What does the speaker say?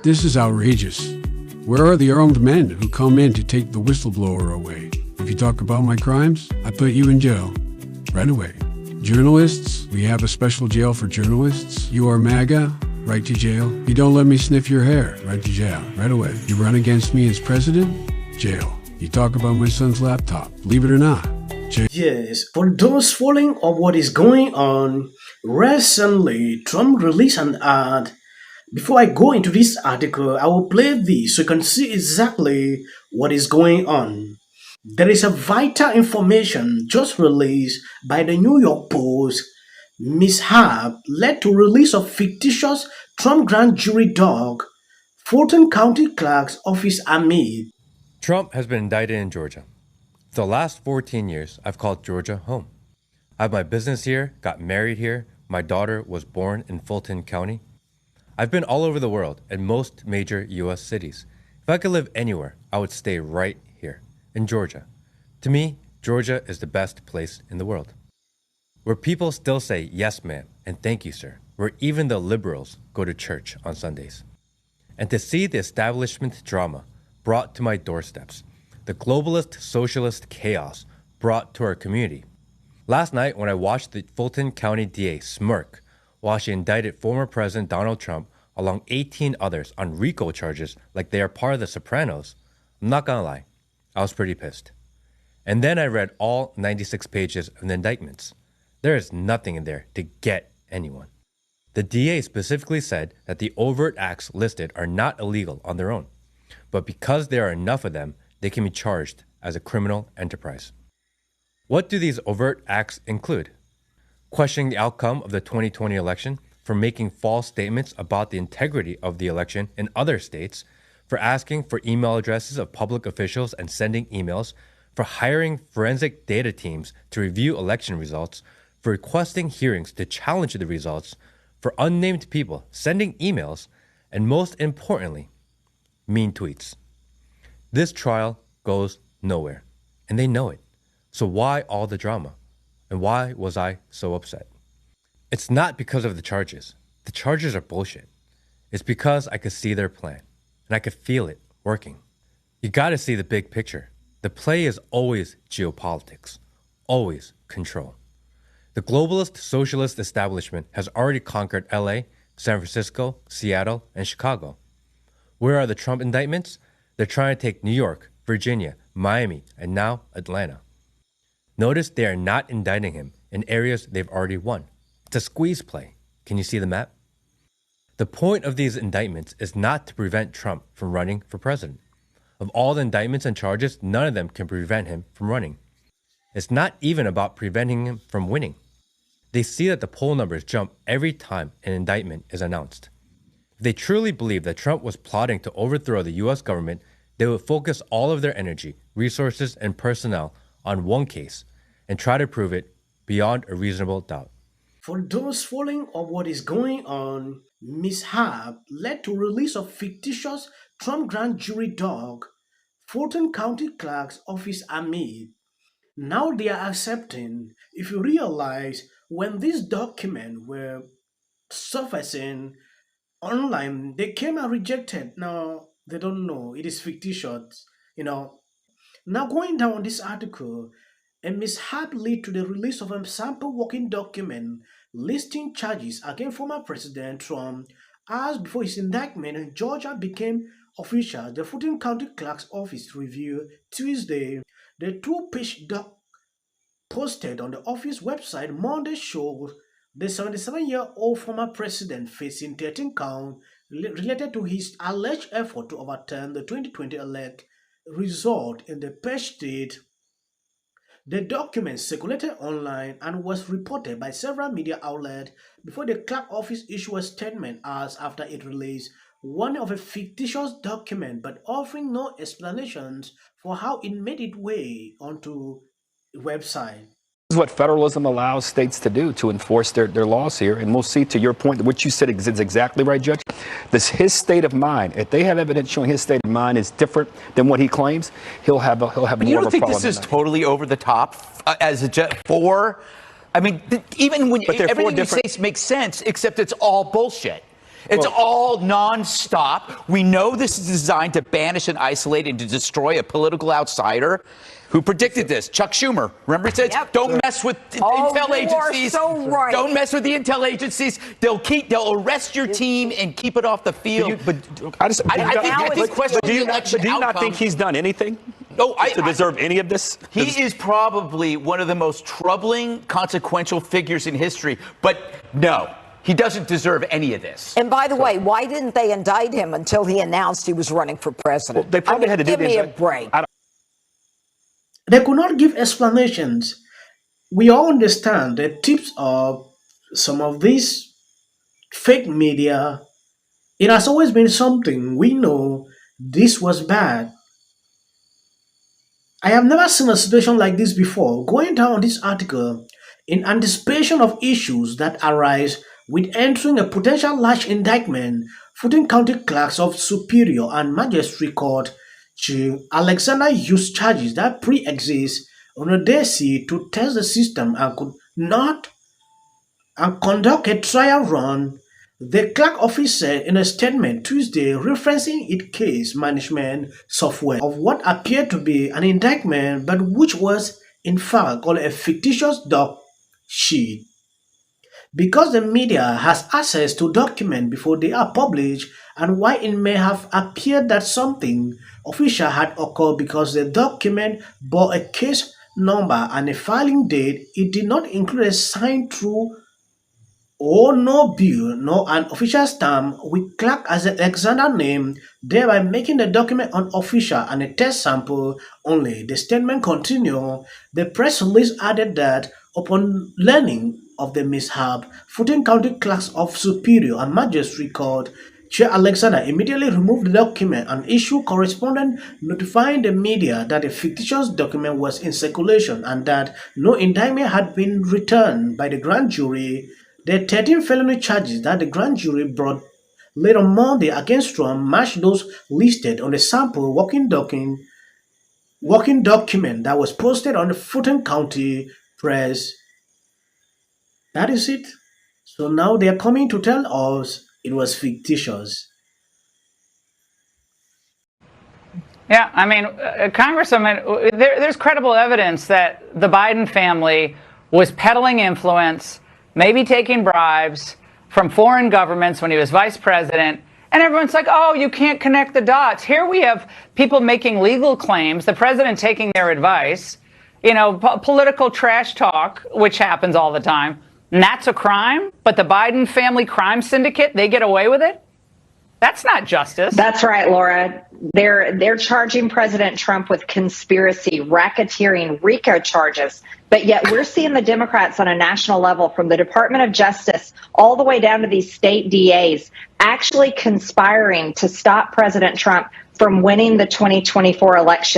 This is outrageous. Where are the armed men who come in to take the whistleblower away? If you talk about my crimes, I put you in jail. Right away. Journalists, we have a special jail for journalists. You are MAGA, right to jail. You don't let me sniff your hair, right to jail. Right away. You run against me as president? Jail. You talk about my son's laptop, believe it or not. Jail. Yes, for those following of what is going on, recently Trump released an ad. Before I go into this article, I will play this so you can see exactly what is going on. There is a vital information just released by the New York Post. Mishap led to release of fictitious Trump grand jury dog. Fulton County Clerk's office amid. Trump has been indicted in Georgia. For the last 14 years, I've called Georgia home. I have my business here, got married here. My daughter was born in Fulton County. I've been all over the world and most major U.S. cities. If I could live anywhere, I would stay right here in Georgia. To me, Georgia is the best place in the world. Where people still say, yes, ma'am, and thank you, sir. Where even the liberals go to church on Sundays. And to see the establishment drama brought to my doorsteps, the globalist socialist chaos brought to our community. Last night, when I watched the Fulton County DA smirk while she indicted former President Donald Trump along 18 others on RICO charges like they are part of the Sopranos, I'm not gonna lie, I was pretty pissed. And then I read all 96 pages of the indictments. There is nothing in there to get anyone. The DA specifically said that the overt acts listed are not illegal on their own, but because there are enough of them, they can be charged as a criminal enterprise. What do these overt acts include? Questioning the outcome of the 2020 election, for making false statements about the integrity of the election in other states, for asking for email addresses of public officials and sending emails, for hiring forensic data teams to review election results, for requesting hearings to challenge the results, for unnamed people sending emails, and most importantly, mean tweets. This trial goes nowhere, and they know it. So why all the drama? And why was I so upset? It's not because of the charges. The charges are bullshit. It's because I could see their plan, and I could feel it working. You gotta see the big picture. The play is always geopolitics, always control. The globalist socialist establishment has already conquered LA, San Francisco, Seattle, and Chicago. Where are the Trump indictments? They're trying to take New York, Virginia, Miami, and now Atlanta. Notice they are not indicting him in areas they've already won. It's a squeeze play. Can you see the map? The point of these indictments is not to prevent Trump from running for president. Of all the indictments and charges, none of them can prevent him from running. It's not even about preventing him from winning. They see that the poll numbers jump every time an indictment is announced. If they truly believe that Trump was plotting to overthrow the U.S. government, they would focus all of their energy, resources, and personnel on one case and try to prove it beyond a reasonable doubt. For those following of what is going on, mishap led to release of fictitious Trump grand jury dog, Fulton County Clerk's office amid. Now they are accepting. If you realize, when these documents were surfacing online, they came and rejected. Now they don't know. It is fictitious. Now going down this article, a mishap led to the release of a sample working document listing charges against former President Trump. As before his indictment in Georgia became official, the Fulton County Clerk's office reviewed Tuesday. The two-page doc posted on the office website Monday showed the 77-year-old former president facing 13 counts related to his alleged effort to overturn the 2020 elect result in the page state. The document circulated online and was reported by several media outlets before the Clerk office issued a statement hours after it released one of a fictitious document, but offering no explanations for how it made its way onto the website. This is what federalism allows states to do, to enforce their laws here. And we'll see, to your point, what you said is exactly right, Judge. His state of mind, if they have evidence showing his state of mind is different than what he claims, he'll have more of a problem. You don't think this is totally over the top as a for? I mean, even when everything you say makes sense, except it's all bullshit. It's all nonstop. We know this is designed to banish and isolate and to destroy a political outsider. Who predicted this? Chuck Schumer. Remember he said, don't mess with intel agencies. So right. Don't mess with the intel agencies. They'll arrest your team and keep it off the field. Do you not think he's done anything to deserve any of this? He is probably one of the most troubling, consequential figures in history. But no, he doesn't deserve any of this. And by the way, why didn't they indict him until he announced he was running for president? Well, they probably had to give me a break. They could not give explanations. We all understand the tips of some of these fake media. It has always been something we know this was bad. I have never seen a situation like this before. Going down this article, in anticipation of issues that arise with entering a potential large indictment, Fulton County Clerks of Superior and Magistrate Court Alexander used charges that pre-exist on a DC to test the system and could not conduct a trial run. The clerk office said in a statement Tuesday, referencing its case management software, of what appeared to be an indictment but which was in fact called a fictitious doc sheet. Because the media has access to documents before they are published, and why it may have appeared that something official had occurred because the document bore a case number and a filing date, it did not include a signed through or no bill nor an official stamp with Clerk as the Alexander name, thereby making the document unofficial and a test sample only. The statement continued. The press release added that upon learning of the mishap, Fulton County Clerks of Superior and Magistrate Court Chair Alexander immediately removed the document and issued correspondence notifying the media that a fictitious document was in circulation and that no indictment had been returned by the grand jury. The 13 felony charges that the grand jury brought late on Monday against Trump matched those listed on the sample working document that was posted on the Fulton County Press. That is it. So now they are coming to tell us it was fictitious. Yeah, I mean, Congressman, there's credible evidence that the Biden family was peddling influence, maybe taking bribes from foreign governments when he was vice president. And everyone's like, oh, you can't connect the dots. Here we have people making legal claims, the president taking their advice, political trash talk, which happens all the time. And that's a crime. But the Biden family crime syndicate, they get away with it. That's not justice. That's right, Laura. They're charging President Trump with conspiracy, racketeering, RICO charges. But yet we're seeing the Democrats on a national level, from the Department of Justice all the way down to these state DAs, actually conspiring to stop President Trump from winning the 2024 election.